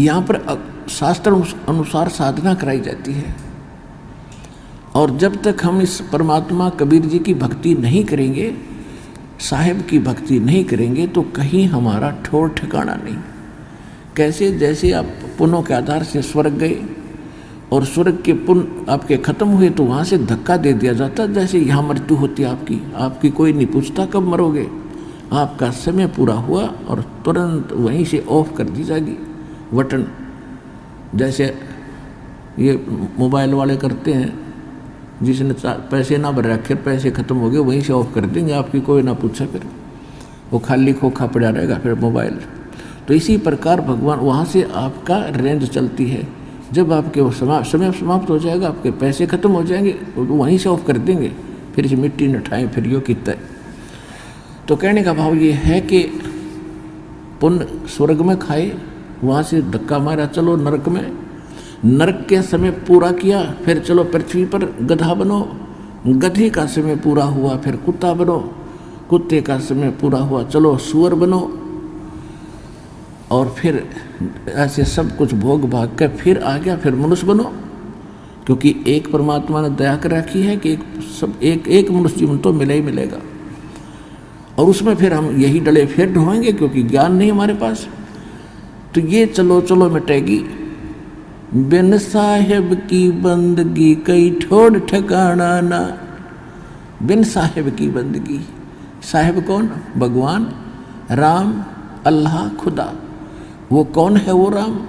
यहाँ पर शास्त्र अनुसार साधना कराई जाती है। और जब तक हम इस परमात्मा कबीर जी की भक्ति नहीं करेंगे, साहिब की भक्ति नहीं करेंगे, तो कहीं हमारा ठौर ठिकाना नहीं। कैसे? जैसे आप पुण्यों के आधार से स्वर्ग गए और स्वर्ग के पुण्य आपके खत्म हुए तो वहाँ से धक्का दे दिया जाता, जैसे यहाँ मृत्यु होती है आपकी कोई नहीं पूछता कब मरोगे, आपका समय पूरा हुआ और तुरंत वहीं से ऑफ कर दी जाएगी बटन। जैसे ये मोबाइल वाले करते हैं, जिसने पैसे ना भर रखे, पैसे खत्म हो गए, वहीं से ऑफ कर देंगे, आपकी कोई ना पूछे, फिर वो खाली खोखा पड़ा रहेगा फिर मोबाइल। तो इसी प्रकार भगवान वहाँ से आपका रेंज चलती है। जब आपके वो समय समाप्त हो जाएगा, आपके पैसे खत्म हो जाएंगे, तो वहीं से ऑफ कर देंगे, फिर इसे मिट्टी न उठाएं, फिर यो कितना। तो कहने का भाव ये है कि पुण्य स्वर्ग में खाए, वहाँ से धक्का मारा, चलो नरक में, नरक के समय पूरा किया, फिर चलो पृथ्वी पर गधा बनो, गधे का समय पूरा हुआ, फिर कुत्ता बनो, कुत्ते का समय पूरा हुआ, चलो सुअर बनो, और फिर ऐसे सब कुछ भोग भाग कर फिर आ गया, फिर मनुष्य बनो। क्योंकि एक परमात्मा ने दया कर रखी है कि एक मनुष्य जीवन तो मिले ही मिलेगा, और उसमें फिर हम यही डले फिर ढोएंगे, क्योंकि ज्ञान नहीं हमारे पास। तो ये चलो मिटेगी। बिन साहिब की बंदगी कई ठोड़ ठिकाना ना। बिन साहिब की बंदगी, साहिब कौन? भगवान, राम, अल्लाह, खुदा। वो कौन है वो राम?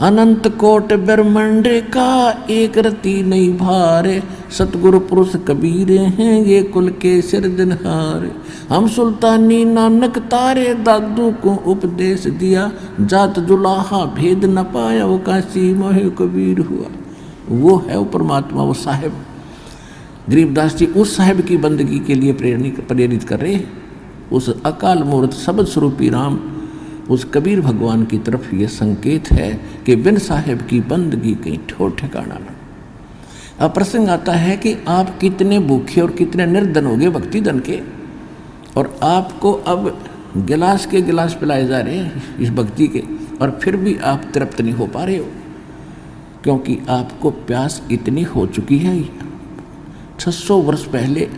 अनंत कोट ब्रह्मांड का एक रति नहीं भारे, सतगुरु पुरुष कबीर हैं ये कुल के सिरजनहार। हम सुल्तानी नानक तारे, दादू को उपदेश दिया, जात जुलाहा भेद न पाया, वो काशी मोह कबीर हुआ। वो है वो परमात्मा, वो साहिब। गरीबदास जी उस साहिब की बंदगी के लिए प्रेरित कर रहे हैं। उस अकाल मूर्त शब्द स्वरूपी राम, उस कबीर भगवान की तरफ ये संकेत है कि बिन साहिब की बंदगी कहीं ठोर ठिकाना न। अब प्रसंग आता है कि आप कितने भूखे और कितने निर्धन हो गए भक्ति धन के, और आपको अब गिलास के गिलास पिलाए जा रहे हैं इस भक्ति के, और फिर भी आप तृप्त नहीं हो पा रहे हो, क्योंकि आपको प्यास इतनी हो चुकी है। 600 वर्ष पहले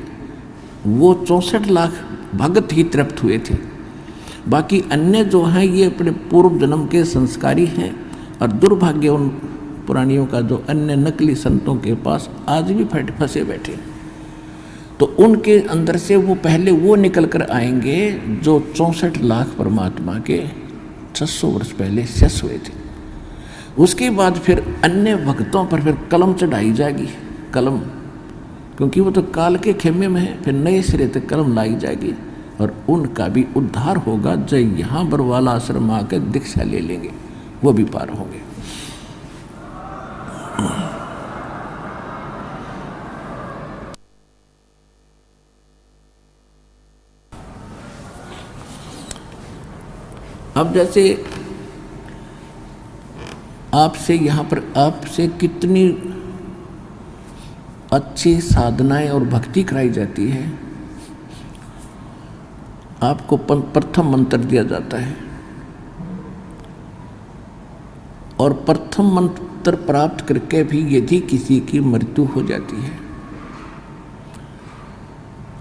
वो 64 लाख भगत ही तृप्त हुए थे, बाकी अन्य जो हैं ये अपने पूर्व जन्म के संस्कारी हैं। और दुर्भाग्य उन पुरानियों का जो अन्य नकली संतों के पास आज भी फंसे बैठे, तो उनके अंदर से वो पहले वो निकल कर आएंगे जो 64 लाख परमात्मा के 600 वर्ष पहले शेष हुए थे। उसके बाद फिर अन्य भक्तों पर फिर कलम चढ़ाई जाएगी, कलम, क्योंकि वो तो काल के खेमे में है। फिर नए सिरे तक कलम लाई जाएगी और उनका भी उद्धार होगा, जो यहाँ बरवाला आश्रम आकर दीक्षा ले लेंगे, वो भी पार होंगे। अब जैसे आपसे यहाँ पर आपसे कितनी अच्छी साधनाएं और भक्ति कराई जाती है। आपको प्रथम मंत्र दिया जाता है, और प्रथम मंत्र प्राप्त करके भी यदि किसी की मृत्यु हो जाती है,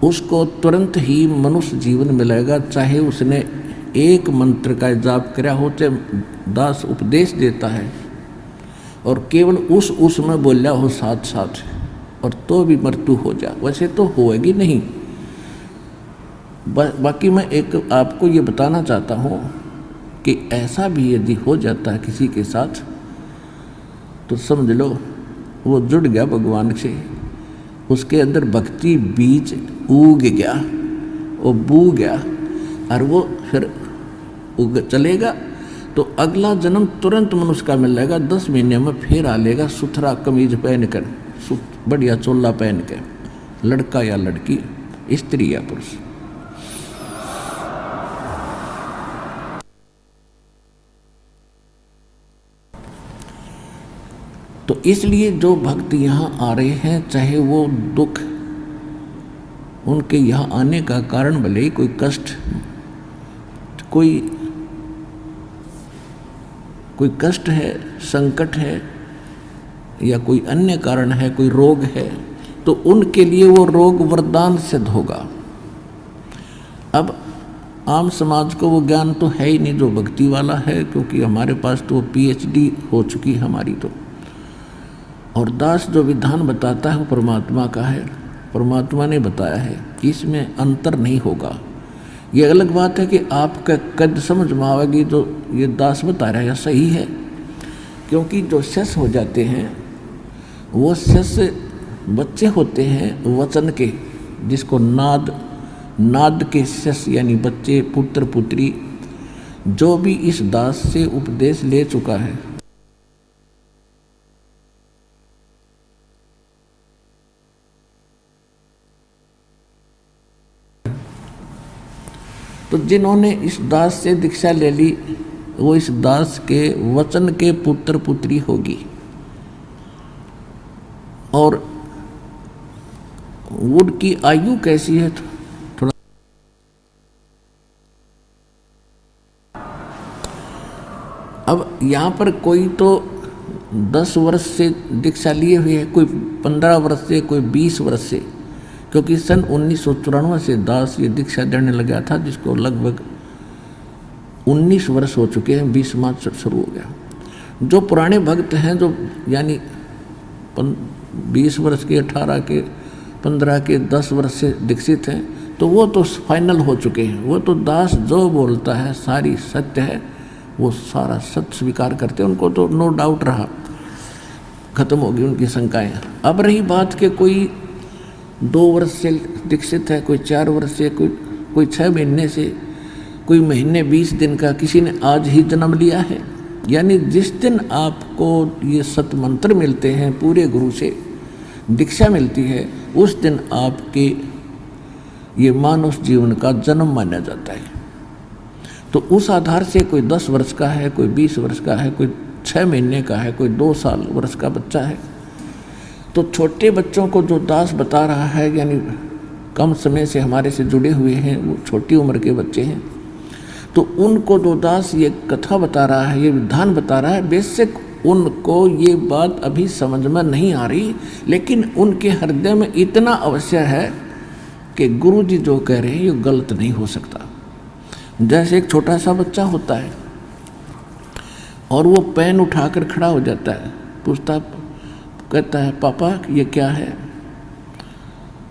उसको तुरंत ही मनुष्य जीवन मिलेगा, चाहे उसने एक मंत्र का जाप किया हो, चाहे दास उपदेश देता है और केवल उसमें बोलिया हो साथ साथ, और तो भी मृत्यु हो जाए। वैसे तो होएगी नहीं। बाकी मैं एक आपको ये बताना चाहता हूँ कि ऐसा भी यदि हो जाता है किसी के साथ, तो समझ लो वो जुड़ गया भगवान से, उसके अंदर भक्ति बीज उग गया, वो बू गया, और वो फिर चलेगा, तो अगला जन्म तुरंत मनुष्य का मिल जाएगा। 10 महीने में फिर आ लेगा सुथरा कमीज पहन कर, बढ़िया चोला पहन के, लड़का या लड़की, स्त्री या पुरुष। तो इसलिए जो भक्त यहाँ आ रहे हैं, चाहे वो दुख उनके यहाँ आने का कारण भले ही कोई कष्ट, कोई कोई कष्ट है, संकट है या कोई अन्य कारण है, कोई रोग है, तो उनके लिए वो रोग वरदान सिद्ध होगा। अब आम समाज को वो ज्ञान तो है ही नहीं जो भक्ति वाला है, क्योंकि हमारे पास तो PhD हो चुकी हमारी तो। और दास जो विधान बताता है वो परमात्मा का है, परमात्मा ने बताया है कि इसमें अंतर नहीं होगा। ये अलग बात है कि आपका कद समझ में आवेगी तो ये दास बता रहा है सही है, क्योंकि जो शिष्य हो जाते हैं वो शिष्य बच्चे होते हैं वचन के, जिसको नाद के शिष्य यानी बच्चे, पुत्र पुत्री, जो भी इस दास से उपदेश ले चुका है। तो जिन्होंने इस दास से दीक्षा ले ली वो इस दास के वचन के पुत्र पुत्री होगी। और उनकी आयु कैसी है थोड़ा, अब यहाँ पर कोई तो 10 वर्ष से दीक्षा लिए हुए है, कोई 15 वर्ष से, कोई 20 वर्ष से, क्योंकि सन 1994 से दास ये दीक्षा देने लगा था, जिसको लगभग 19 वर्ष हो चुके हैं, 20 मार्च शुरू हो गया। जो पुराने भक्त हैं, जो यानी 20 वर्ष के, 18 के, 15 के, 10 वर्ष से दीक्षित हैं, तो वो तो फाइनल हो चुके हैं। वो तो दास जो बोलता है सारी सत्य है, वो सारा सत्य स्वीकार करते हैं, उनको तो नो डाउट रहा, खत्म होगी उनकी शंकाएं। अब रही बात कि कोई 2 वर्ष से दीक्षित है, कोई 4 वर्ष से, कोई 6 महीने से, कोई महीने 20 दिन का, किसी ने आज ही जन्म लिया है। यानी जिस दिन आपको ये सत मंत्र मिलते हैं, पूरे गुरु से दीक्षा मिलती है, उस दिन आपके ये मानव जीवन का जन्म माना जाता है। तो उस आधार से कोई 10 वर्ष का है, कोई 20 वर्ष का है, कोई 6 महीने का है, कोई 2 साल वर्ष का बच्चा है। तो छोटे बच्चों को जो दास बता रहा है, यानी कम समय से हमारे से जुड़े हुए हैं, वो छोटी उम्र के बच्चे हैं, तो उनको जो दास ये कथा बता रहा है, ये विधान बता रहा है, बेशक उनको ये बात अभी समझ में नहीं आ रही, लेकिन उनके हृदय में इतना अवश्य है कि गुरु जी जो कह रहे हैं ये गलत नहीं हो सकता। जैसे एक छोटा सा बच्चा होता है और वो पेन उठाकर खड़ा हो जाता है, कहता है पापा ये क्या है?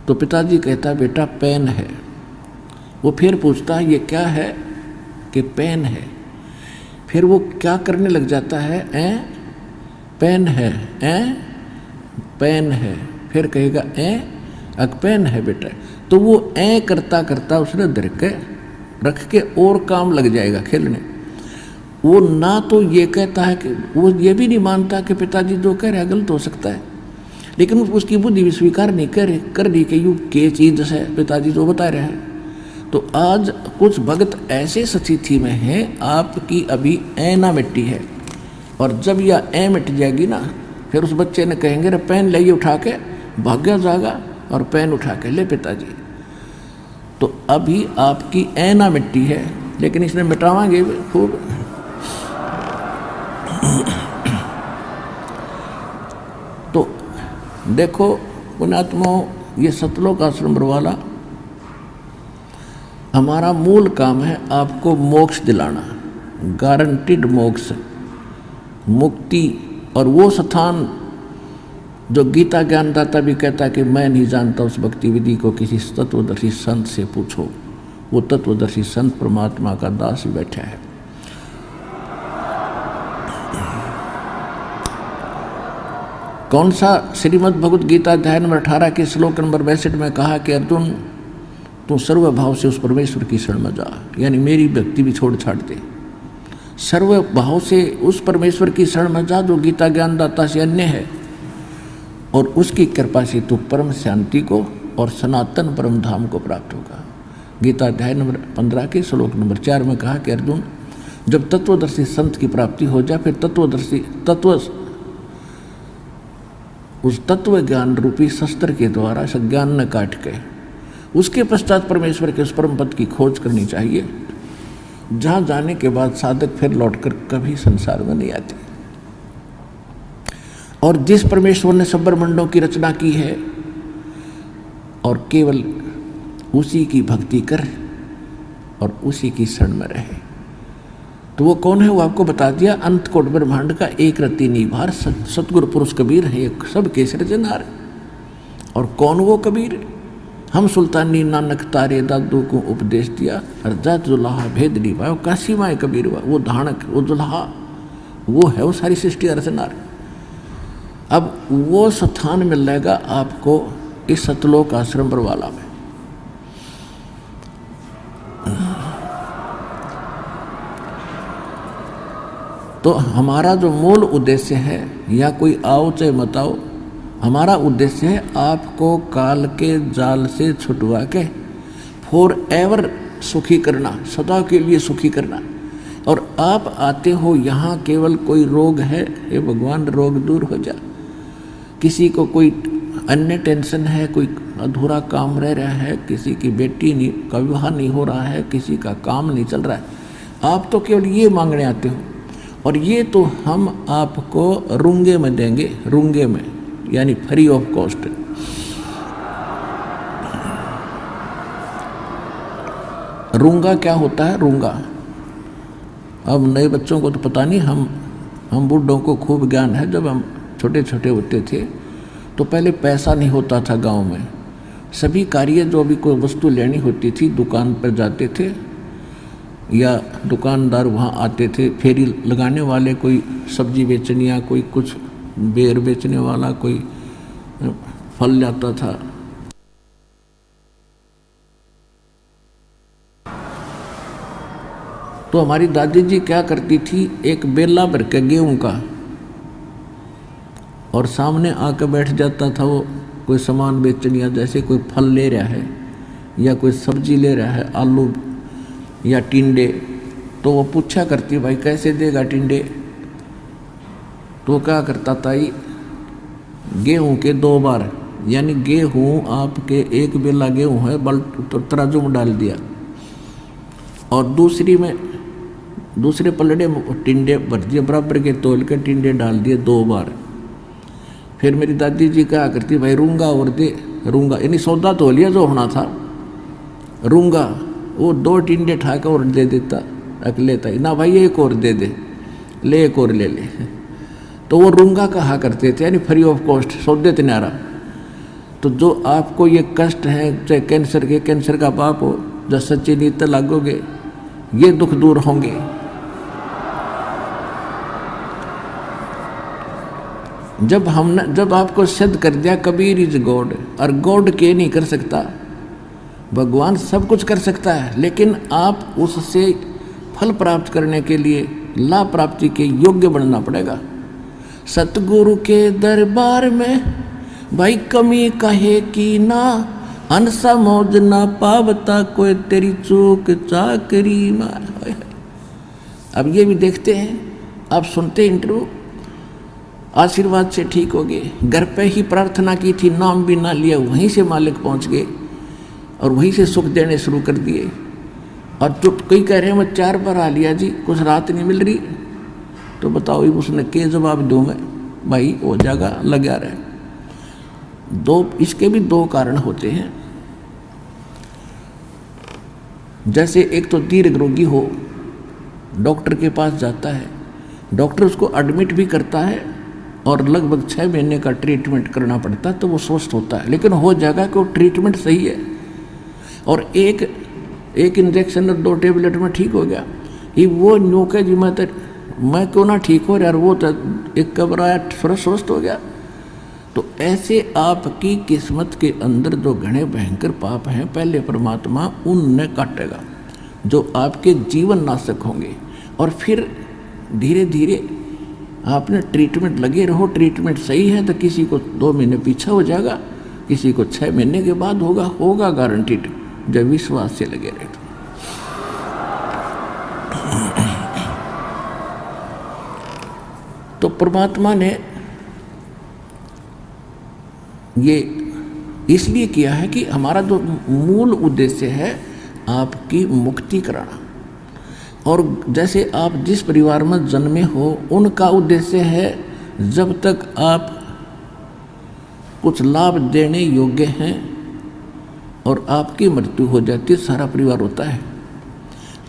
तो पिताजी कहता है बेटा पेन है। वो फिर पूछता है ये क्या है? कि पेन है। फिर वो क्या करने लग जाता है, पेन है, पेन है। फिर कहेगा पेन है बेटा। तो वो करता करता उसने रख के और काम लग जाएगा खेलने। वो ना तो ये कहता है कि वो ये भी नहीं मानता कि पिताजी जो कह रहे हैं गलत हो सकता है, लेकिन उसकी बुद्धि भी स्वीकार नहीं कर दी कि यू के चीज़ है पिताजी जो बता रहे हैं। तो आज कुछ भक्त ऐसे स्थिति में हैं, आपकी अभी ना मिट्टी है, और जब यह मिट जाएगी ना, फिर उस बच्चे ने कहेंगे रे पेन ले उठा के, भाग्य जागा और पेन उठा के ले पिताजी। तो अभी आपकी ना मिट्टी है, लेकिन इसने मिटावांगे खूब। तो देखो पुण्यात्माओं, ये सतलोक आश्रम बरवाला हमारा मूल काम है आपको मोक्ष दिलाना, गारंटीड मोक्ष, मुक्ति। और वो स्थान जो गीता ज्ञानदाता भी कहता है कि मैं नहीं जानता उस भक्ति विधि को, किसी तत्वदर्शी संत से पूछो। वो तत्वदर्शी संत परमात्मा का दास बैठा है। कौन सा? श्रीमद् भगवद गीता अध्याय नंबर 18 के श्लोक नंबर 62 में कहा कि अर्जुन तू सर्व भाव से उस परमेश्वर की शरण में जा, यानी मेरी भक्ति भी छोड़ छाड़ दे। सर्व भाव से उस परमेश्वर की शरण में जा जो गीता ज्ञानदाता से अन्य है, और उसकी कृपा से तू परम शांति को और सनातन परम धाम को प्राप्त होगा। गीता अध्याय नंबर 15 के श्लोक नंबर 4 में कहा कि अर्जुन जब तत्वदर्शी संत की प्राप्ति हो जाए, फिर उस तत्व ज्ञान रूपी शस्त्र के द्वारा संज्ञान न काट के उसके पश्चात परमेश्वर के उस परम पद की खोज करनी चाहिए। जहाँ जाने के बाद साधक फिर लौटकर कभी संसार में नहीं आते। और जिस परमेश्वर ने सब ब्रह्मांडों की रचना की है और केवल उसी की भक्ति कर और उसी की शरण में रहे, तो वो कौन है? वो आपको बता दिया। अंत कोट ब्रह्मांड का एक रति निभार सतगुरु पुरुष कबीर है, सब के सृजनहार। और कौन वो कबीर? हम सुल्तानी नानक तारे दादू को उपदेश दिया, अर्जात जुल्हा भेद निभाओ काशी माए कबीर। वो धानक, वो दुल्हा, वो है वो सारी सृष्टि रचनार। अब वो स्थान मिलेगा आपको इस सतलोक आश्रम बरवाला में। तो हमारा जो मूल उद्देश्य है, या कोई आओ चाहे मत आओ, हमारा उद्देश्य है आपको काल के जाल से छुटवा के फॉर एवर सुखी करना, सदा के लिए सुखी करना। और आप आते हो यहाँ केवल कोई रोग है, हे भगवान रोग दूर हो जा। किसी को कोई अन्य टेंशन है, कोई अधूरा काम रह रहा है, किसी की बेटी नहीं का विवाह नहीं हो रहा है, किसी का काम नहीं चल रहा है, आप तो केवल ये मांगने आते हो। और ये तो हम आपको रुंगे में देंगे, रुंगे में, यानी फ्री ऑफ कॉस्ट। रूंगा क्या होता है? रूंगा, अब नए बच्चों को तो पता नहीं, हम बूढ़ों को खूब ज्ञान है। जब हम छोटे छोटे होते थे तो पहले पैसा नहीं होता था गांव में। सभी कार्य जो भी कोई वस्तु लेनी होती थी दुकान पर जाते थे, या दुकानदार वहाँ आते थे, फेरी लगाने वाले, कोई सब्जी बेचने या कोई कुछ बेर बेचने वाला, कोई फल लाता था। तो हमारी दादी जी क्या करती थी, एक बेला भर के गेहूं का, और सामने आकर बैठ जाता था वो कोई सामान बेचने, या जैसे कोई फल ले रहा है या कोई सब्जी ले रहा है, आलू या टिंडे, तो वो पूछा करती, भाई कैसे देगा टिंडे? तो क्या करता था, गेहूं के 2 बार, यानी गेहूं आपके एक बेला गेहूं है, बल तो तराजू में डाल दिया, और दूसरे पलड़े में टिंडे भर दिए, बराबर के तोल के टिंडे डाल दिए 2 बार। फिर मेरी दादी जी क्या करती, भाई रूंगा और दे, रूंगा यानी सौदा तो लिया जो होना था, रूंगा वो 2 टिंडे ठाकर और दे देता, रख लेता ही ना, भाई एक और दे दे, ले एक और ले ले। तो वो रूंगा कहा करते थे, यानी फ्री ऑफ कॉस्ट, सौदे तिनारा। तो जो आपको ये कष्ट है, चाहे कैंसर का पाप हो, जब सच्ची नीति लागोगे ये दुख दूर होंगे। जब आपको सिद्ध कर दिया कबीर इज गॉड, और गॉड के नहीं कर सकता, भगवान सब कुछ कर सकता है, लेकिन आप उससे फल प्राप्त करने के लिए लाभ प्राप्ति के योग्य बनना पड़ेगा। सतगुरु के दरबार में भाई कमी कहे की ना, अनसा मौज ना पावता कोई तेरी चूक चाकरी मार। अब ये भी देखते हैं, आप सुनते इंटरव्यू, आशीर्वाद से ठीक हो गए, घर पे ही प्रार्थना की थी, नाम भी ना लिया, वहीं से मालिक पहुंच गए और वहीं से सुख देने शुरू कर दिए। और तो कई कह रहे हैं मैं 4 बार आ लिया जी, कुछ रात नहीं मिल रही, तो बताओ उसने के जवाब दूँ मैं, भाई वो जगह लगा रहे। इसके भी 2 कारण होते हैं। जैसे एक तो दीर्घ रोगी हो, डॉक्टर के पास जाता है, डॉक्टर उसको एडमिट भी करता है और लगभग 6 महीने का ट्रीटमेंट करना पड़ता है, तो वो स्वस्थ होता है, लेकिन हो जाएगा कि वो ट्रीटमेंट सही है, और एक इंजेक्शन और 2 टेबलेट में ठीक हो गया। ये वो नौके जी मैं क्यों ना ठीक हो यार, वो तो एक कबर आया स्वस्थ हो गया। तो ऐसे आपकी किस्मत के अंदर जो घने भयंकर पाप हैं, पहले परमात्मा उनने काटेगा, जो आपके जीवन नाशक होंगे। और फिर धीरे धीरे आपने ट्रीटमेंट लगे रहो, ट्रीटमेंट सही है तो किसी को 2 महीने पीछे हो जाएगा, किसी को 6 महीने के बाद होगा गारंटीड, जब विश्वास से लगे रहे। तो परमात्मा ने ये इसलिए किया है कि हमारा जो मूल उद्देश्य है आपकी मुक्ति कराना, और जैसे आप जिस परिवार में जन्मे हो, उनका उद्देश्य है जब तक आप कुछ लाभ देने योग्य हैं और आपकी मृत्यु हो जाती है, सारा परिवार होता है।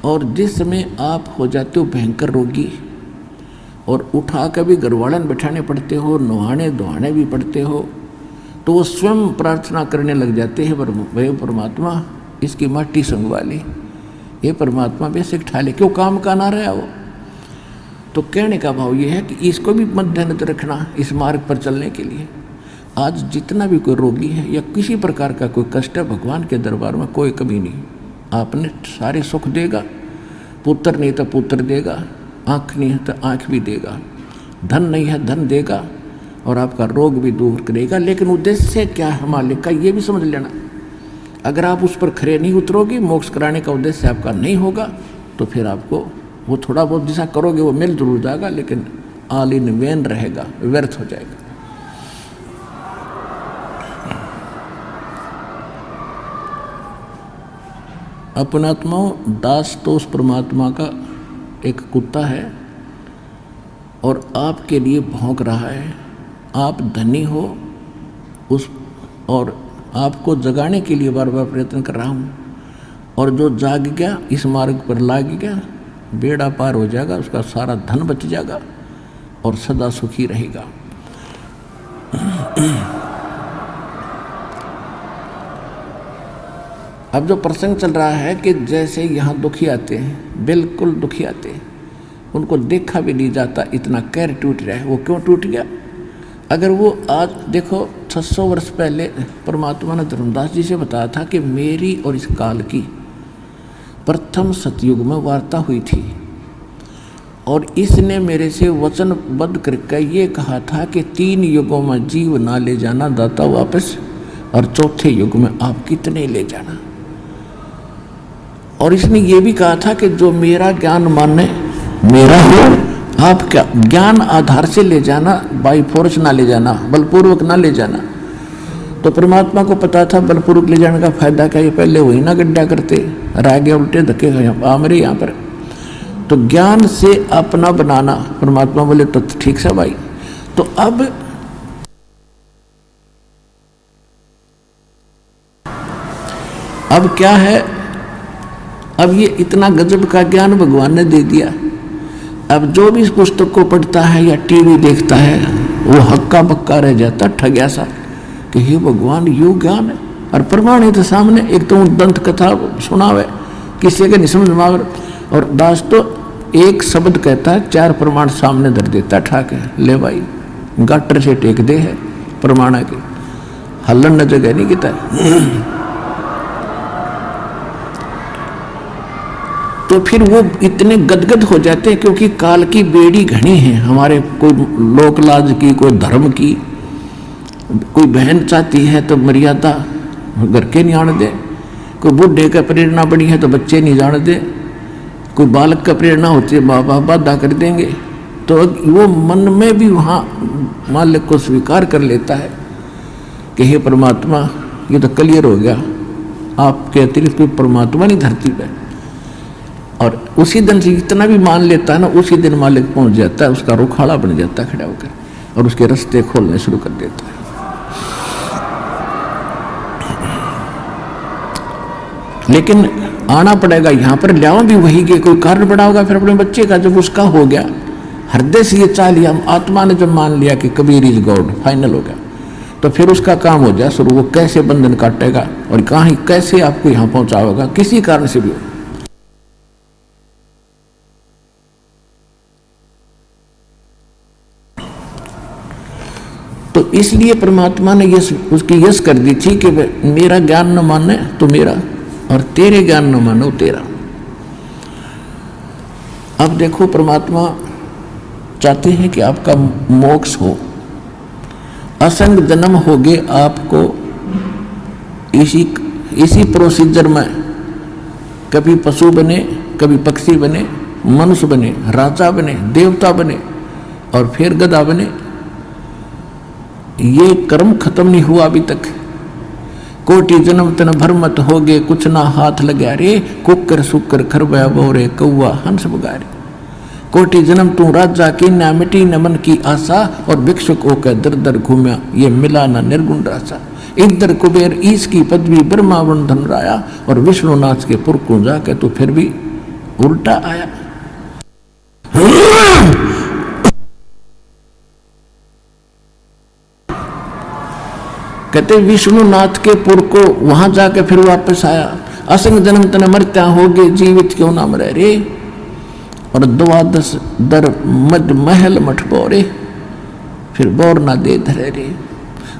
और जिस समय आप हो जाते हो भयंकर रोगी और उठा कर भी घरवालन बैठाने पड़ते हो, नहाने धोहाने भी पड़ते हो, तो वो स्वयं प्रार्थना करने लग जाते हैं, भाई परमात्मा इसकी माटी संगवा ले, ये परमात्मा बेसिक ठा ले, क्यों काम का ना रहा वो। तो कहने का भाव ये है कि इसको भी मद्देनजर रखना इस मार्ग पर चलने के लिए। आज जितना भी कोई रोगी है या किसी प्रकार का कोई कष्ट है, भगवान के दरबार में कोई कमी नहीं, आपने सारे सुख देगा। पुत्र नहीं तो पुत्र देगा, आँख नहीं है तो आँख भी देगा, धन नहीं है धन देगा, और आपका रोग भी दूर करेगा। लेकिन उद्देश्य क्या है मालिक का, ये भी समझ लेना। अगर आप उस पर खरे नहीं उतरोगे, मोक्ष कराने का उद्देश्य आपका नहीं होगा, तो फिर आपको वो थोड़ा बहुत जैसा करोगे वो मिल जरूर जाएगा, लेकिन ऑल इन वेन रहेगा, व्यर्थ हो जाएगा। अपनात्माओं, दास तो उस परमात्मा का एक कुत्ता है और आपके लिए भौंक रहा है। आप धनी हो उस, और आपको जगाने के लिए बार बार प्रयत्न कर रहा हूँ, और जो जाग गया इस मार्ग पर लाग गया, बेड़ा पार हो जाएगा, उसका सारा धन बच जाएगा और सदा सुखी रहेगा। अब जो प्रसंग चल रहा है कि जैसे यहाँ दुखी आते हैं, बिल्कुल दुखी आते हैं, उनको देखा भी नहीं जाता, इतना कैर टूट रहा है। वो क्यों टूट गया? अगर वो आज देखो 600 वर्ष पहले परमात्मा ने धर्मदास जी से बताया था कि मेरी और इस काल की प्रथम सतयुग में वार्ता हुई थी, और इसने मेरे से वचनबद्ध करके ये कहा था कि 3 युगों में जीव ना ले जाना दाता वापस, और चौथे युग में आप कितने ले जाना। और इसने ये भी कहा था कि जो मेरा ज्ञान माने मेरा हो, आप क्या ज्ञान आधार से ले जाना, बाई फोर्स ना ले जाना, बलपूर्वक ना ले जाना। तो परमात्मा को पता था बलपूर्वक ले जाने का फायदा क्या, ये पहले वही ना गड्ढा करते, रह गया उल्टे धक्के आ मेरे यहाँ पर। तो ज्ञान से अपना बनाना, परमात्मा बोले तो ठीक से भाई। तो अब क्या है, अब ये इतना गजब का ज्ञान भगवान ने दे दिया। अब जो भी इस पुस्तक को पढ़ता है या टीवी देखता है, वो हक्का बक्का रह जाता, ठग्या सा, कि हे भगवान यू ज्ञान है। और प्रमाण है तो सामने, एक तो दंत कथा सुनावे, किसी के नहीं समझ में आवे, और दास तो एक शब्द कहता है, 4 प्रमाण सामने धर देता, ठाक है, ले भाई गाटर से टेक दे है प्रमाण के, हल्लन न जगह नहीं किता। तो फिर वो इतने गदगद हो जाते हैं, क्योंकि काल की बेड़ी घनी है हमारे, कोई लोक लाज की, कोई धर्म की, कोई बहन चाहती है तो मर्यादा घर के नहीं आने दे, कोई बूढ़े का प्रेरणा बड़ी है तो बच्चे नहीं जाने दे, कोई बालक का प्रेरणा होती है माँ बाप बाधा कर देंगे। तो वो मन में भी वहाँ मालिक को स्वीकार कर लेता है कि हे परमात्मा ये तो क्लियर हो गया, आपके अतिरिक्त कोई परमात्मा नहीं धरती पे। और उसी दिन से इतना भी मान लेता है ना, उसी दिन मालिक पहुंच जाता है, उसका रुखाड़ा बन जाता है खड़ा होकर, और उसके रास्ते खोलने शुरू कर देता है। लेकिन आना पड़ेगा यहाँ पर, लियाओ भी वही के, कोई कारण पड़ा होगा फिर अपने बच्चे का, जब उसका हो गया हृदय से ये चाह लिया, आत्मा ने जब मान लिया कि कबीर इज गॉड, फाइनल हो गया, तो फिर उसका काम हो जाए शुरू। वो कैसे बंधन काटेगा और कहाँ कैसे आपको यहाँ पहुँचाएगा, किसी कारण से भी हो। तो इसलिए परमात्मा ने उसकी यश कर दी थी कि मेरा ज्ञान न माने तो मेरा, और तेरे ज्ञान न मानो तेरा। अब देखो परमात्मा चाहते हैं कि आपका मोक्ष हो, असंग जन्म हो गए आपको इसी प्रोसीजर में, कभी पशु बने, कभी पक्षी बने, मनुष्य बने, राजा बने, देवता बने, और फिर गधा बने। ये कर्म खत्म नहीं हुआ अभी तक। कोटि जन्म तन भरमत होगे कुछ ना हाथ लग्या रे, कुकर सुकर खरबया बोरे कौआ हंस बगारे। कोटि जन्म तू राजा की ना मिटी न मन की आशा, और भिक्षुक होकर दर दर घूमया ये मिला ना निर्गुण रासा। इधर कुबेर ईश की पदवी ब्रह्मा वन धन राया, और विष्णुनाथ के पुर को जाके तो फिर भी उल्टा आया। कहते विष्णुनाथ के पुर को वहां जाके फिर वापस आया। असंग जन्म तन मरत्या होगे जीवित क्यों ना मरे रे, और 12 दर मद महल मठ बोरे, फिर बोर ना दे धरे रे।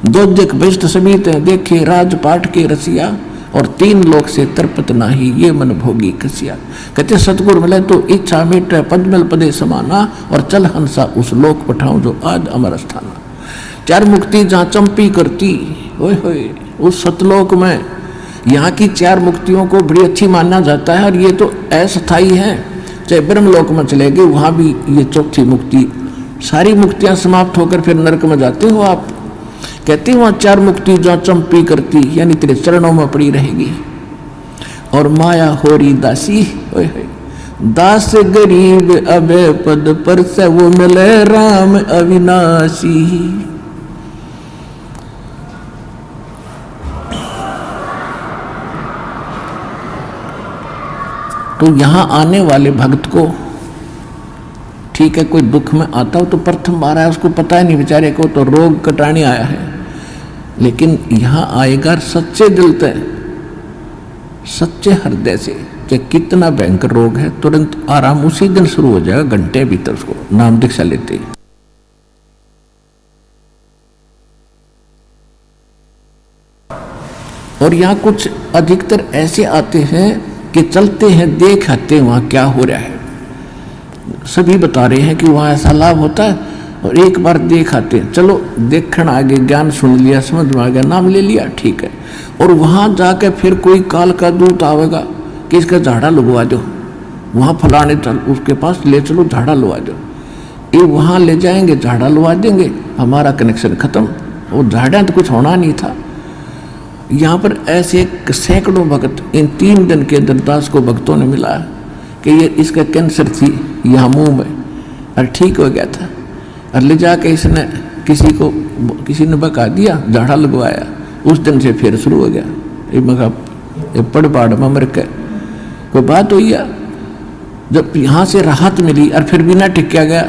दोजक भ्रष्ट सभी ते देखे राजपाट के रसिया, और 3 लोक से तरपत नाही ये मन भोगी कसिया। कहते सतगुर मिले तो इच्छा मिटे पद्मल पदे समाना, और चल हंसा उस लोक पठाऊं जो आज अमर स्थाना। 4 मुक्ति जहाँ चंपी करती, ओए होए उस सतलोक में यहाँ की 4 मुक्तियों को बड़ी अच्छी माना जाता है, और ये तो अस्थायी है। चाहे ब्रह्मलोक में चले गए वहाँ भी ये 4थी मुक्ति, सारी मुक्तियाँ समाप्त होकर फिर नरक में जाते हो आप। कहते हैं वहाँ 4 मुक्ति जहाँ चंपी करती, यानी तेरे चरणों में पड़ी रहेगी। और माया होरी दासी, ओए होए दास गरीब अभय पद पर से वो मिले राम अविनाशी। तो यहाँ आने वाले भक्त को ठीक है, कोई दुख में आता हो तो प्रथम बार आया, उसको पता ही नहीं बेचारे को, तो रोग कटाने आया है। लेकिन यहाँ आएगा सच्चे दिल से, सच्चे हृदय से, कि कितना भयंकर रोग है, तुरंत आराम उसी दिन शुरू हो जाएगा, घंटे भीतर उसको नाम दीक्षा लेते ही। और यहाँ कुछ अधिकतर ऐसे आते हैं कि चलते हैं देख आते हैं वहाँ क्या हो रहा है। सभी बता रहे हैं कि वहाँ ऐसा लाभ होता है, और एक बार देख आते हैं, चलो देखण आगे, ज्ञान सुन लिया, समझ में आ गया, नाम ले लिया, ठीक है। और वहाँ जाकर फिर कोई काल का दूत आवेगा कि इसका झाड़ा लगवा दो, वहाँ फलाने चल उसके पास ले चलो झाड़ा लगवा दो। ये वहाँ ले जाएंगे, झाड़ा लगवा देंगे, हमारा कनेक्शन खत्म। वो झाड़ा तो कुछ होना नहीं था। यहाँ पर ऐसे सैकड़ों भक्त इन 3 दिन के अंदर दास को भक्तों ने मिला कि ये इसका कैंसर थी यहाँ मुंह में, और ठीक हो गया था, और ले जाके इसने किसी ने बका दिया, झाड़ा लगवाया, उस दिन से फिर शुरू हो गया। ये पड़ पाड़ में मर के कोई बात हुई है। जब यहाँ से राहत मिली और फिर भी ना टिका गया,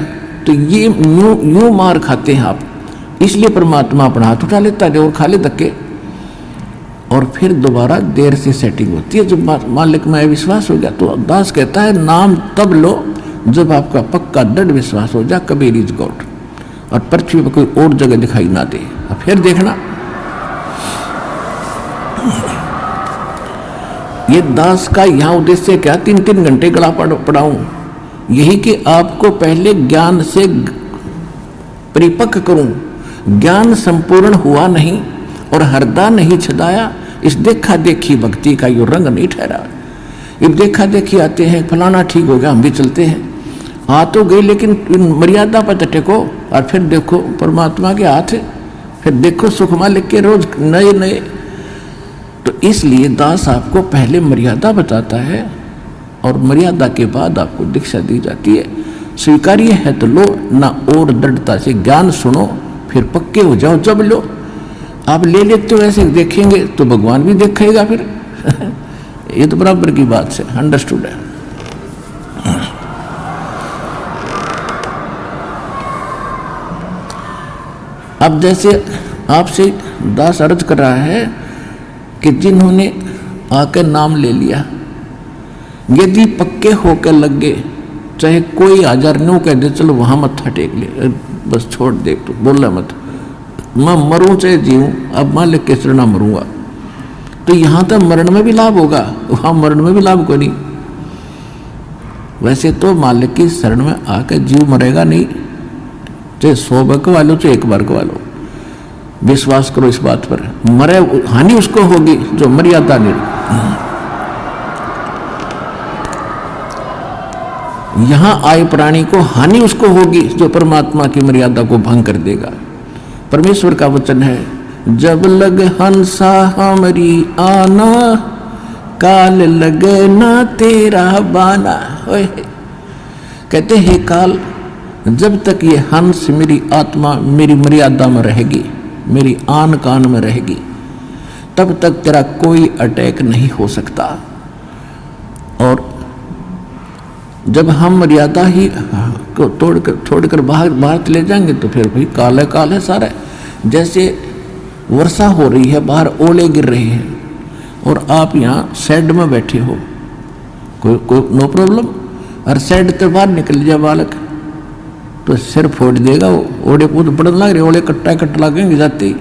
तो ये यूं मार खाते हैं आप। इसलिए परमात्मा अपना हाथ उठा लेता है और खा ले धक्के, और फिर दोबारा देर से सेटिंग होती है। जब मालिक में विश्वास हो गया, तो दास कहता है नाम तब लो जब आपका पक्का दृढ़ विश्वास हो जाए, कबीर इज गॉड, और पृथ्वी पर कोई और जगह दिखाई ना दे। और फिर देखना ये दास का यहाँ उद्देश्य क्या, 3-3 घंटे गला पढ़ाऊं, यही कि आपको पहले ज्ञान से परिपक्व करूं। ज्ञान संपूर्ण हुआ नहीं और हृदय नहीं छदाया, इस देखा देखी भक्ति का यो रंग नहीं ठहरा। ये देखा देखी आते हैं, फलाना ठीक हो गया हम भी चलते हैं, आ तो गई, लेकिन मर्यादा पर टेको, और फिर देखो परमात्मा के हाथ, फिर देखो सुखमा लिख के रोज नए नए। तो इसलिए दास आपको पहले मर्यादा बताता है, और मर्यादा के बाद आपको दीक्षा दी जाती है। स्वीकार्य है तो लो, ना और दृढ़ता से ज्ञान सुनो, फिर पक्के हो जाओ। जब लो आप ले लेते हो ऐसे देखेंगे तो भगवान भी देखेगा फिर ये तो बराबर की बात से अंडरस्टूड है। अब जैसे आपसे दास अर्ज कर रहा है कि जिन्होंने आकर नाम ले लिया, यदि पक्के होकर लग गए, चाहे कोई 1000 न्यू कह दे चलो वहां मत्था टेक ले, बस छोड़ दे, तो बोला मत, मैं मरूं चाहे जीऊं, अब मालिक के शरण मरूंगा, तो यहां तक मरण में भी लाभ होगा, वहां मरण में भी लाभ को नहीं। वैसे तो मालिक की शरण में आकर जीव मरेगा नहीं, चाहे 100 बार कवा लो चाहे 1 बार कवा लो, विश्वास करो इस बात पर। मरे हानि उसको होगी जो मर्यादा नहीं। यहां आए प्राणी को हानि उसको होगी जो परमात्मा की मर्यादा को भंग कर देगा। परमेश्वर का वचन है, जब लग हंसा हमारी आना, काल लगे ना तेरा बाना। ओए कहते हैं काल, जब तक ये हंस मेरी आत्मा मेरी मर्यादा में रहेगी, मेरी आन कान में रहेगी, तब तक तेरा कोई अटैक नहीं हो सकता। और जब हम मर्यादा ही को छोड़कर बाहर चले जाएंगे तो फिर भी काल है सारा। जैसे वर्षा हो रही है, बाहर ओले गिर रहे हैं और आप यहाँ शेड में बैठे हो, कोई नो प्रॉब्लम। और शेड से बाहर निकल जाए बालक तो सिर फोड़ देगा वो, ओले कूद पड़ने लग रहे, ओले कट्टा लगेंगे जाते ही।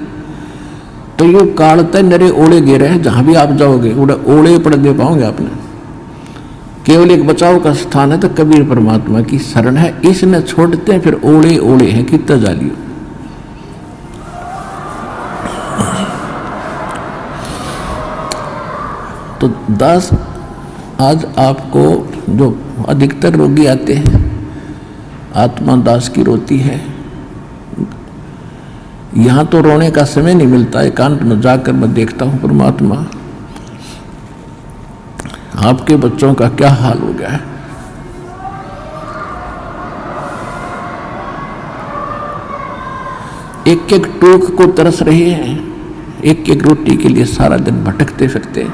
तो ये कालते नरे ओले गिरे हैं, जहाँ भी आप जाओगे ओले पड़ दे पाओगे आपने। केवल एक बचाव का स्थान है तो कबीर परमात्मा की शरण है, इसने छोड़ते हैं फिर ओले हैं कितना जालियो। तो दास आज आपको जो अधिकतर रोगी आते हैं, आत्मा दास की रोती है। यहाँ तो रोने का समय नहीं मिलता, एकांत में जाकर मैं देखता हूँ परमात्मा आपके बच्चों का क्या हाल हो गया है। एक एक टूक को तरस रहे हैं, एक एक रोटी के लिए सारा दिन भटकते फिरते,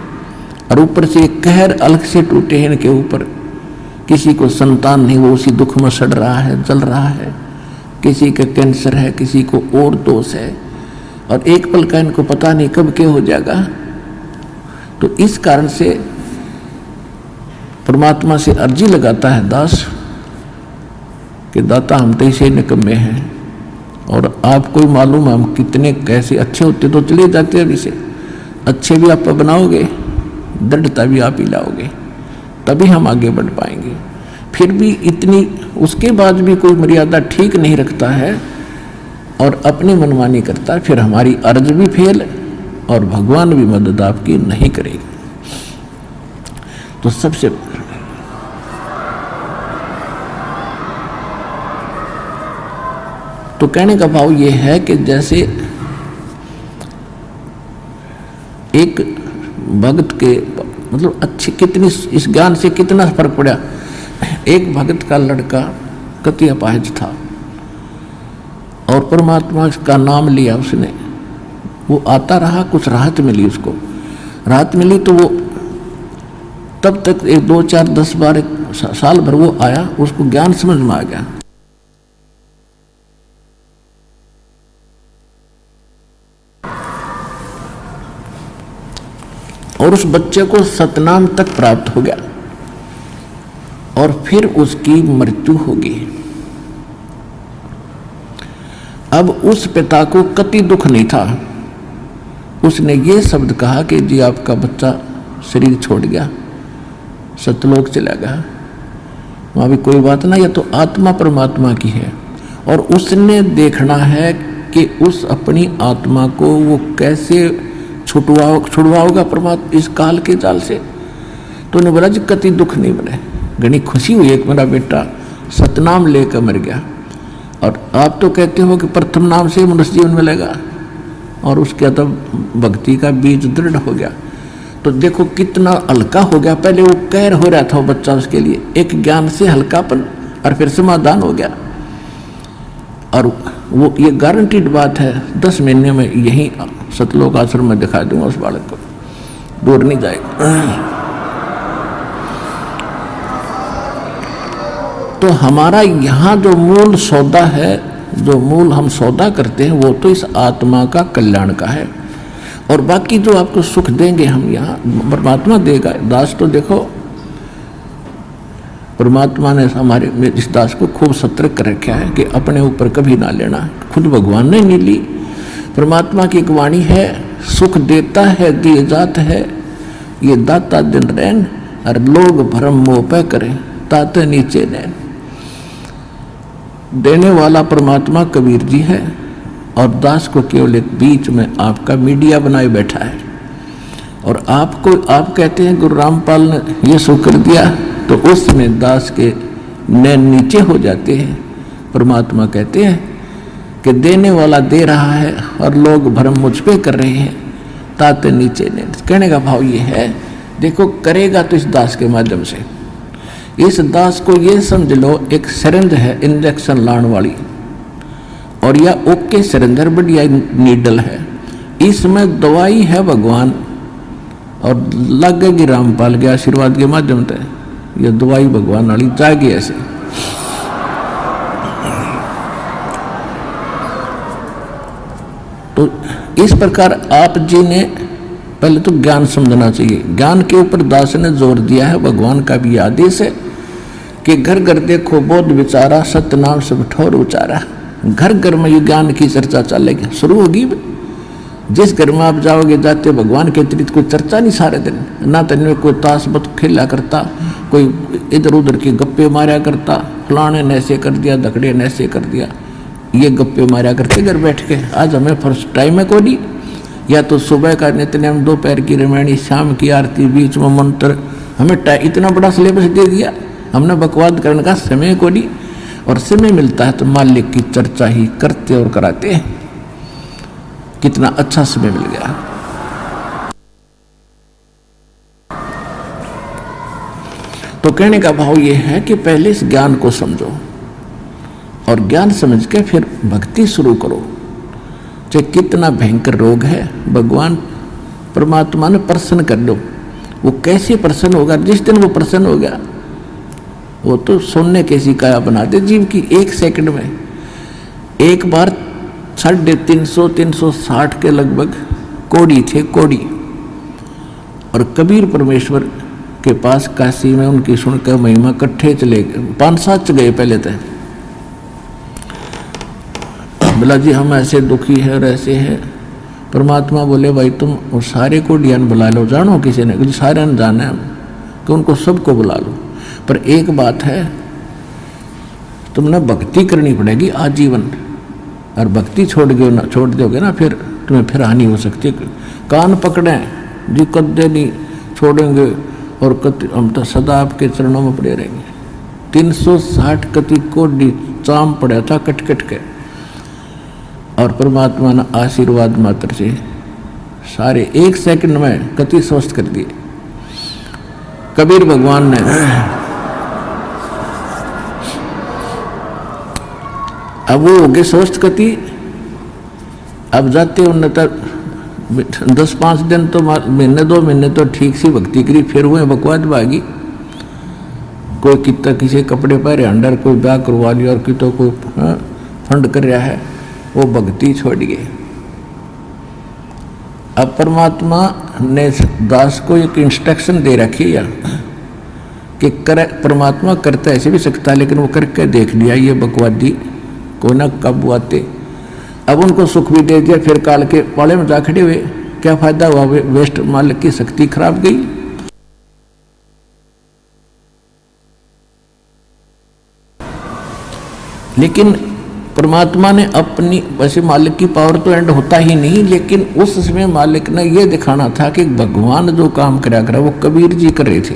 और ऊपर से एक कहर अलग से टूटे हैं इनके ऊपर। किसी को संतान नहीं, वो उसी दुख में सड़ रहा है, जल रहा है। किसी का कैंसर है, किसी को और दोष है, और एक पल का इनको पता नहीं कब क्या हो जाएगा। तो इस कारण से परमात्मा से अर्जी लगाता है दास कि दाता हम तो इसे निकम्मे हैं, और आपको ही मालूम है हम कितने कैसे अच्छे होते तो चले जाते अभी से। अच्छे भी आप बनाओगे, दृढ़ता भी आप ही लाओगे, तभी हम आगे बढ़ पाएंगे। फिर भी इतनी उसके बाद भी कोई मर्यादा ठीक नहीं रखता है और अपनी मनमानी करता है, फिर हमारी अर्ज भी फेल और भगवान भी मदद आपकी नहीं करेगी। तो सबसे तो कहने का भाव ये है कि जैसे एक भक्त के मतलब अच्छी कितनी इस ज्ञान से कितना फर्क पड़ा। एक भक्त का लड़का कति अपाहिज था और परमात्मा का नाम लिया उसने, वो आता रहा, कुछ राहत मिली उसको। राहत मिली तो वो तब तक 2, 4, 10 बार साल भर वो आया, उसको ज्ञान समझ में आ गया। और उस बच्चे को सतनाम तक प्राप्त हो गया और फिर उसकी मृत्यु होगी। अब उस पिता को कति दुख नहीं था। उसने ये शब्द कहा कि जी आपका बच्चा शरीर छोड़ गया, सतलोक चला गया, वहां भी कोई बात ना, यह तो आत्मा परमात्मा की है और उसने देखना है कि उस अपनी आत्मा को वो कैसे छुड़वाओगा परमात्मा इस काल के जाल से। तो उन्हें बोला जी कति दुख नहीं बने, घनी खुशी हुई एक मेरा बेटा सतनाम लेकर मर गया। और आप तो कहते हो कि प्रथम नाम से मनुष्य जीवन मिलेगा, और उसके तब भक्ति का बीज दृढ़ हो गया। तो देखो कितना हल्का हो गया। पहले वो कहर हो रहा था वो बच्चा, उसके लिए एक ज्ञान से हल्कापन और फिर समाधान हो गया। और वो ये गारंटीड बात है, 10 महीने में यही सतलोक आश्रम में दिखा दूंगा उस बालक को, दूर नहीं जाएगा। तो हमारा यहाँ जो मूल सौदा है, जो मूल हम सौदा करते हैं, वो तो इस आत्मा का कल्याण का है। और बाकी जो आपको सुख देंगे हम यहाँ परमात्मा देगा। दास तो देखो परमात्मा ने हमारे इस दास को खूब सतर्क कर रखा है कि अपने ऊपर कभी ना लेना। खुद भगवान ने नहीं ली, परमात्मा की एक वाणी है, सुख देता है दिए जात है, ये दाता दिन रैन, और लोग भरम मोह पे करें ताते नीचे नैन। देने वाला परमात्मा कबीर जी है और दास को केवल एक बीच में आपका मीडिया बनाए बैठा है। और आपको आप कहते हैं गुरु रामपाल ने ये सुख कर दिया, तो उसमें दास के नैन नीचे हो जाते हैं। परमात्मा कहते हैं कि देने वाला दे रहा है और लोग भरम मुझ पे कर रहे हैं, ताते नीचे ने। कहने का भाव ये है, देखो करेगा तो इस दास के माध्यम से। इस दास को ये समझ लो एक सिरिंज है इंजेक्शन लाने वाली, और या ओके सिरिंजर बढ़िया नीडल है, इसमें दवाई है भगवान और लगेगी रामपाल के आशीर्वाद के माध्यम से। यह दवाई भगवान वाली जाएगी ऐसे। तो इस प्रकार आप जी ने पहले तो ज्ञान समझना चाहिए। ज्ञान के ऊपर दास ने जोर दिया है, भगवान का भी आदेश है कि घर घर देखो बोध विचारा, सत्य नाम सब ठोर उचारा। घर घर में ये ज्ञान की चर्चा चलेगी, शुरू होगी। जिस घर में आप जाओगे जाते भगवान के अतिरिक्त कोई चर्चा नहीं सारे दिन, ना तो कोई ताश बत खेला करता, कोई इधर उधर की गप्पे मारा करता, फलाने ने ऐसे कर दिया, धकड़े ने ऐसे कर दिया, ये गप्पे मारा करते घर बैठ के। आज हमें फर्स्ट टाइम है कोई, या तो सुबह का नित्यनेम, दोपहर की रामायणी, शाम की आरती, बीच में मंत्र, हमें इतना बड़ा सिलेबस दे दिया। हमने बकवाद करने का समय को नहीं, और समय मिलता है तो मालिक की चर्चा ही करते और कराते हैं। कितना अच्छा समय मिल गया। तो कहने का भाव ये है कि पहले इस ज्ञान को समझो और ज्ञान समझ के फिर भक्ति शुरू करो। चाहे कितना भयंकर रोग है, भगवान परमात्मा ने प्रसन्न कर दो। वो कैसे प्रसन्न होगा? जिस दिन वो प्रसन्न हो गया, वो तो सोने कैसी काया बना दे जीव की। एक सेकंड में एक बार 350-360 के लगभग कोड़ी थे, कोड़ी, और कबीर परमेश्वर के पास काशी में उनकी सुनकर महिमा इकट्ठे चले गए। 5-7 गए पहले तक। बोला जी हम ऐसे दुखी है और ऐसे है। परमात्मा बोले भाई तुम वो सारे कोडियान बुला लो, जानो किसी ने? सारे ने जाना है तो उनको सबको बुला लो, पर एक बात है, तुमने भक्ति करनी पड़ेगी आजीवन, और भक्ति छोड़ दोगे ना फिर तुम्हें फिर हानि हो सकती है। कान पकड़े जी, कदे नहीं छोड़ेंगे और हम तो सदा आपके चरणों में पड़े रहेंगे। 360 कति कोडी चाम पड़ा था कट कट के, और परमात्मा ने आशीर्वाद मात्र से सारे एक सेकंड में कति स्वस्थ कर दिए। कबीर भगवान ने अब वो हो गए स्वस्थ कति। अब जाते उन्हें तक 10-5 दिन तो महीने 2 महीने तो ठीक सी भक्ति करी, फिर हुए बकवाद भागी। कोई कितना किसी कपड़े पहरे अंडर, कोई ब्याह करवा लिया, और कितो कोई फंड कर रहा है, वो भक्ति छोड़ गए। अब परमात्मा ने दास को एक इंस्ट्रक्शन दे रखी है कि परमात्मा करता ऐसे भी सकता है, लेकिन वो करके देख लिया ये बकवादी को ना कब आते। अब उनको सुख भी दे दिया, फिर काल के पाले में जा खड़े हुए, क्या फायदा हुआ? वेस्ट, मालिक की शक्ति खराब गई। लेकिन परमात्मा ने अपनी, वैसे मालिक की पावर तो एंड होता ही नहीं, लेकिन उस समय मालिक ने यह दिखाना था कि भगवान जो काम करा करा वो कबीर जी कर रहे थे,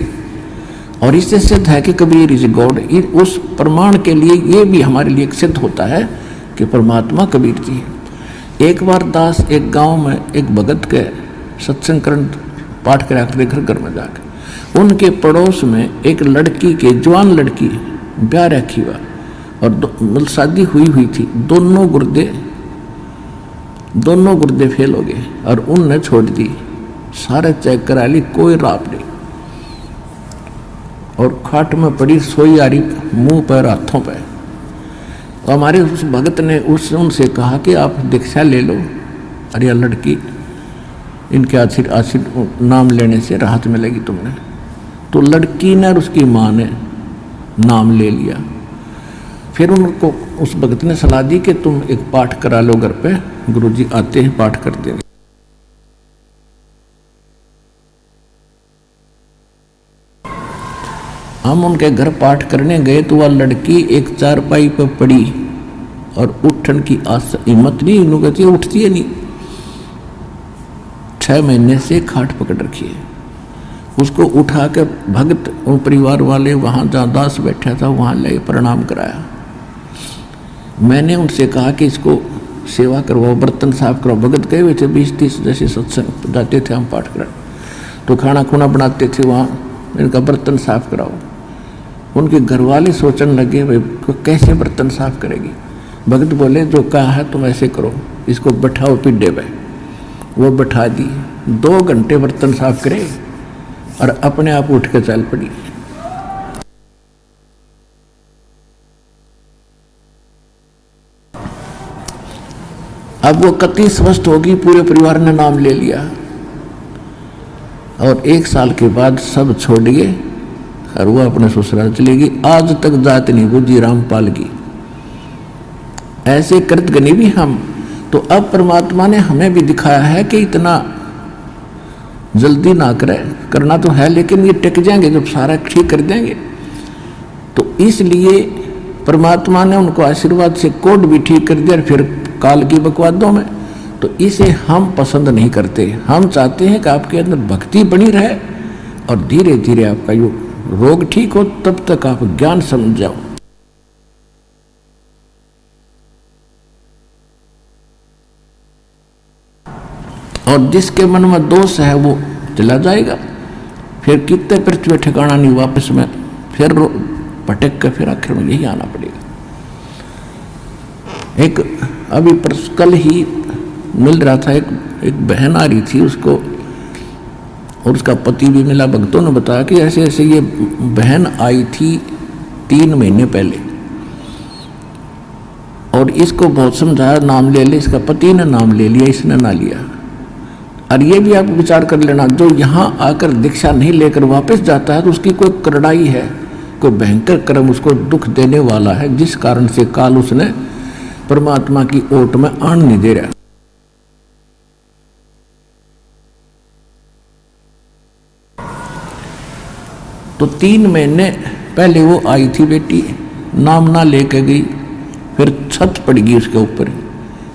और इससे सिद्ध है कि कबीर इज गॉड। उस प्रमाण के लिए ये भी हमारे लिए सिद्ध होता है कि परमात्मा कबीर जी है। एक बार दास एक गांव में एक भगत के सत्संग करण पाठ करा कर घर घर में जाकर, उनके पड़ोस में एक लड़की के, जवान लड़की ब्याह रखी हुआ, और शादी हुई थी। दोनों गुर्दे फेल हो गए और उनने छोड़ दी। सारे चेक करा ली, कोई राप नहीं, और खाट में पड़ी सोई आ रही, मुंह पर हाथों पर। तो हमारे उस भगत ने उनसे कहा कि आप दीक्षा ले लो, अरे यह लड़की, इनके आशीर्वाद नाम लेने से राहत मिलेगी तुमने। तो लड़की ने और उसकी माँ ने नाम ले लिया। फिर उनको उस भगत ने सलाह दी कि तुम एक पाठ करा लो घर पे, गुरुजी आते हैं पाठ कर देंगे। हम उनके घर पाठ करने गए तो वह लड़की एक चारपाई पर पड़ी और उठन की हिम्मत नहीं, इन्हों कहती उठती है नहीं। 6 महीने से खाट पकड़ रखी है। उसको उठा के भगत, उन परिवार वाले वहाँ जहाँ दास बैठा था वहाँ ले प्रणाम कराया। मैंने उनसे कहा कि इसको सेवा करवाओ, बर्तन साफ कराओ। भगत गए हुए थे 20-30 जैसे सत्संग जाते थे हम पाठ कर, तो खाना खुना बनाते थे वहाँ, इनका बर्तन साफ कराओ। उनके घर वाले सोचने लगे भाई कैसे बर्तन साफ करेगी। भगत बोले जो कहा है तुम ऐसे करो, इसको बैठाओ पिड्डे पे। वो बैठा दी, 2 घंटे बर्तन साफ करे और अपने आप उठ के चल पड़ी। अब वो कति स्वस्थ होगी, पूरे परिवार ने नाम ले लिया और 1 साल के बाद सब छोड़ गए और वो अपने ससुराल चली गई। आज तक जात नहीं बुझी रामपाल की। ऐसे कृतघ्नी भी हम। तो अब परमात्मा ने हमें भी दिखाया है कि इतना जल्दी ना करें, करना तो है लेकिन ये टिक जाएंगे जब सारा ठीक कर देंगे। तो इसलिए परमात्मा ने उनको आशीर्वाद से कोड भी ठीक कर दिया, फिर काल की बकवादों में। तो इसे हम पसंद नहीं करते। हम चाहते हैं कि आपके अंदर भक्ति बनी रहे और धीरे धीरे आपका यो रोग ठीक हो, तब तक आप ज्ञान समझ जाओ। और जिसके मन में दोष है वो चला जाएगा, फिर कितने पृथ्वी ठिकाना नहीं, वापस में फिर भटक कर फिर आखिर में यही आना पड़ेगा। एक अभी कल ही मिल रहा था, एक बहन आ रही थी, उसको और उसका पति भी मिला। भक्तों ने बताया कि ऐसे ऐसे ये बहन आई थी 3 महीने पहले और इसको बहुत समझाया नाम ले ले, इसका पति ने नाम ले लिया, इसने ना लिया। और ये भी आप विचार कर लेना, जो यहाँ आकर दीक्षा नहीं लेकर वापस जाता है तो उसकी कोई करड़ाई है, कोई भयंकर कर्म उसको दुख देने वाला है, जिस कारण से काल उसने परमात्मा की ओट में आन नहीं दे रहा। तो 3 महीने पहले वो आई थी बेटी, नाम ना लेके गई, फिर छत पड़ गई उसके ऊपर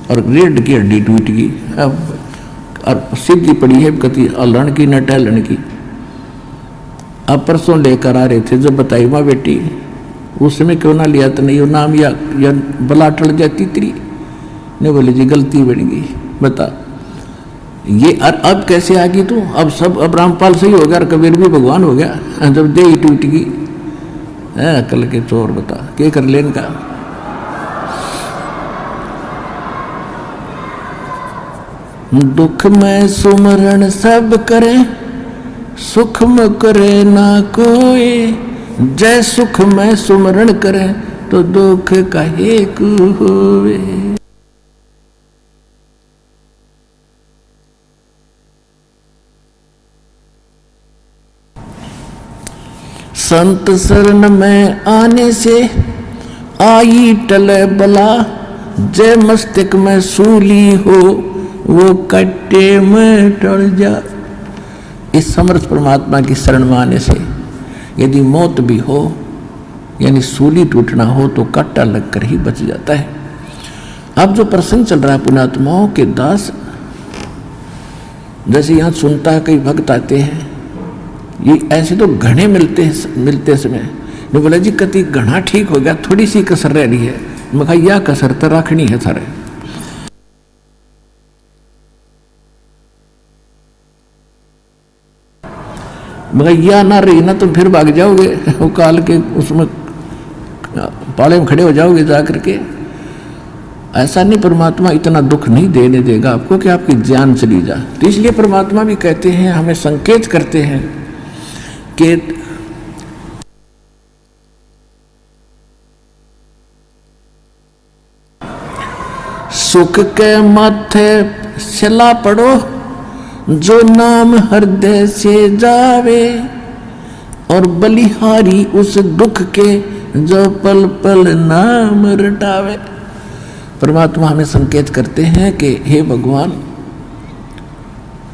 और रीढ़ की हड्डी टूट गई। अब और सीधी पड़ी है कति हलन की न टहलन की। अब परसों लेकर आ रहे थे, जब बताई माँ बेटी उस समय क्यों ना लिया, तो नहीं वो नाम या बला टल जाती तेरी। नहीं बोले जी गलती बन गई, बता ये अब कैसे आ गई तू। अब सब अब रामपाल सही हो गया और कबीर भी भगवान हो गया, जब दे ही टूट गई है। अकल के चोर बता क्या कर लेन का। दुख में सुमरण सब करे, सुख में करे ना कोई। जय सुख में सुमरण करे तो दुख काहे को होवे। संत शरण में आने से आई टले बला। जय मस्तक में सूली हो वो कट्टे में टल जा। इस समर्थ परमात्मा की शरण में आने से यदि मौत भी हो यानी सूली टूटना हो तो कट्टा लगकर ही बच जाता है। अब जो प्रसंग चल रहा है पुण्यात्माओं के दास, जैसे यहाँ सुनता है कई भक्त आते हैं, ये ऐसे तो घने मिलते समय ने बोला जी कति घना ठीक हो गया, थोड़ी सी कसर रह रही है। मैं कहा यह कसर तो रखनी है सारे। मगर यह ना रही ना तुम फिर भाग जाओगे, वो काल के उसमें पाले में खड़े हो जाओगे जा करके। ऐसा नहीं, परमात्मा इतना दुख नहीं देने देगा आपको कि आपकी जान चली जाए। तो इसलिए परमात्मा भी कहते हैं, हमें संकेत करते हैं कि सुख के माथे सिला पड़ो जो नाम हृदय से जावे, और बलिहारी उस दुख के जो पल पल नाम रटावे। परमात्मा हमें संकेत करते हैं कि हे भगवान,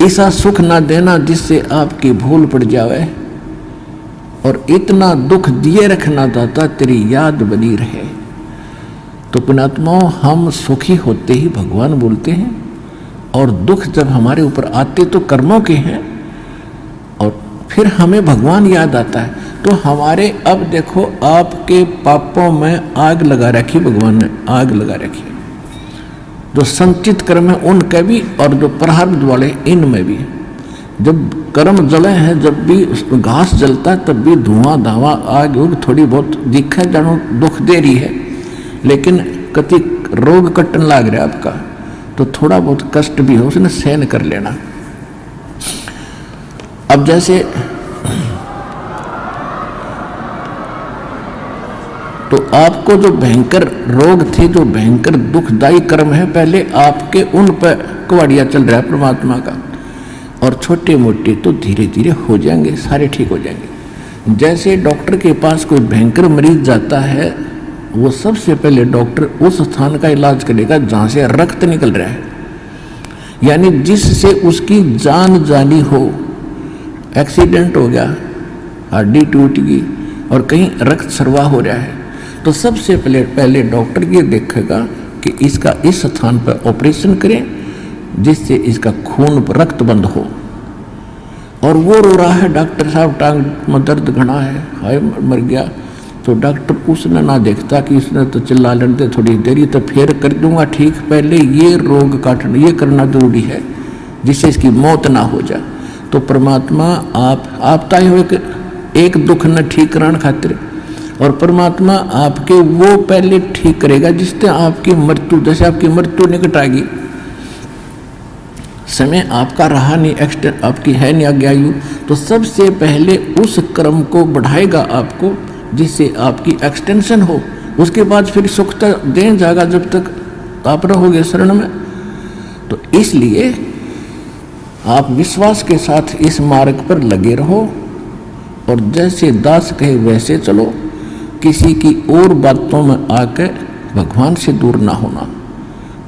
ऐसा सुख ना देना जिससे आपकी भूल पड़ जावे, और इतना दुख दिए रखना दाता तेरी याद बनी रहे। तो पुण्यात्माओं, हम सुखी होते ही भगवान बोलते हैं, और दुख जब हमारे ऊपर आते तो कर्मों के हैं, और फिर हमें भगवान याद आता है। तो हमारे अब देखो आपके पापों में आग लगा रखी, भगवान ने आग लगा रखी। जो संचित कर्म है उनके भी और जो प्रारब्ध वाले इनमें भी। जब कर्म जले हैं, जब भी घास जलता है तब भी धुआं धावा आग उग थोड़ी बहुत दिखे जानो दुख दे रही है, लेकिन कति रोग कटन लाग रहा है आपका तो थोड़ा बहुत कष्ट भी हो उसने सहन कर लेना। अब जैसे तो आपको जो भयंकर रोग थे, जो भयंकर दुखदायी कर्म है, पहले आपके उन पर कुवाड़िया चल रहा है परमात्मा का, और छोटे मोटे तो धीरे धीरे हो जाएंगे, सारे ठीक हो जाएंगे। जैसे डॉक्टर के पास कोई भयंकर मरीज जाता है, वो सबसे पहले डॉक्टर उस स्थान का इलाज करेगा जहाँ से रक्त निकल रहा है, यानी जिससे उसकी जान जानी हो। एक्सीडेंट हो गया, हड्डी टूट गई और कहीं रक्त स्राव हो रहा है, तो सबसे पहले डॉक्टर ये देखेगा कि इसका इस स्थान पर ऑपरेशन करें जिससे इसका खून रक्त बंद हो। और वो रो रहा है, डॉक्टर साहब टांग में दर्द घना है, हाय मर गया, तो डॉक्टर उसने ना देखता कि उसने तो चिल्ला लड़ते थोड़ी देरी तो फिर कर दूंगा ठीक, पहले ये रोग काटना ये करना जरूरी है जिससे इसकी मौत ना हो जाए। तो परमात्मा आप ताई हो एक दुख न ठीक कराने खातिर, और परमात्मा आपके वो पहले ठीक करेगा जिससे आपकी मृत्यु, जैसे आपकी मृत्यु निकट आएगी, समय आपका रहा नहीं, एक्सटेंड आपकी है नहीं आगे आयु, तो सबसे पहले उस कर्म को बढ़ाएगा आपको जिससे आपकी एक्सटेंशन हो। उसके बाद फिर सुख तक दे जाएगा जब तक आप रहोगे शरण में। तो इसलिए आप विश्वास के साथ इस मार्ग पर लगे रहो और जैसे दास कहे वैसे चलो, किसी की और बातों में आकर भगवान से दूर ना होना।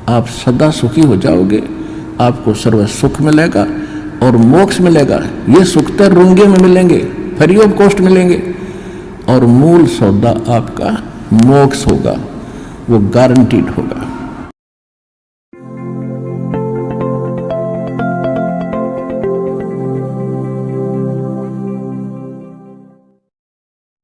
आप सदा सुखी हो जाओगे, आपको सर्व सुख मिलेगा और मोक्ष मिलेगा। ये सुख तो रुंगे में मिलेंगे, फ्री ऑफ कॉस्ट मिलेंगे, और मूल सौदा आपका मोक्ष होगा, वो गारंटीड होगा।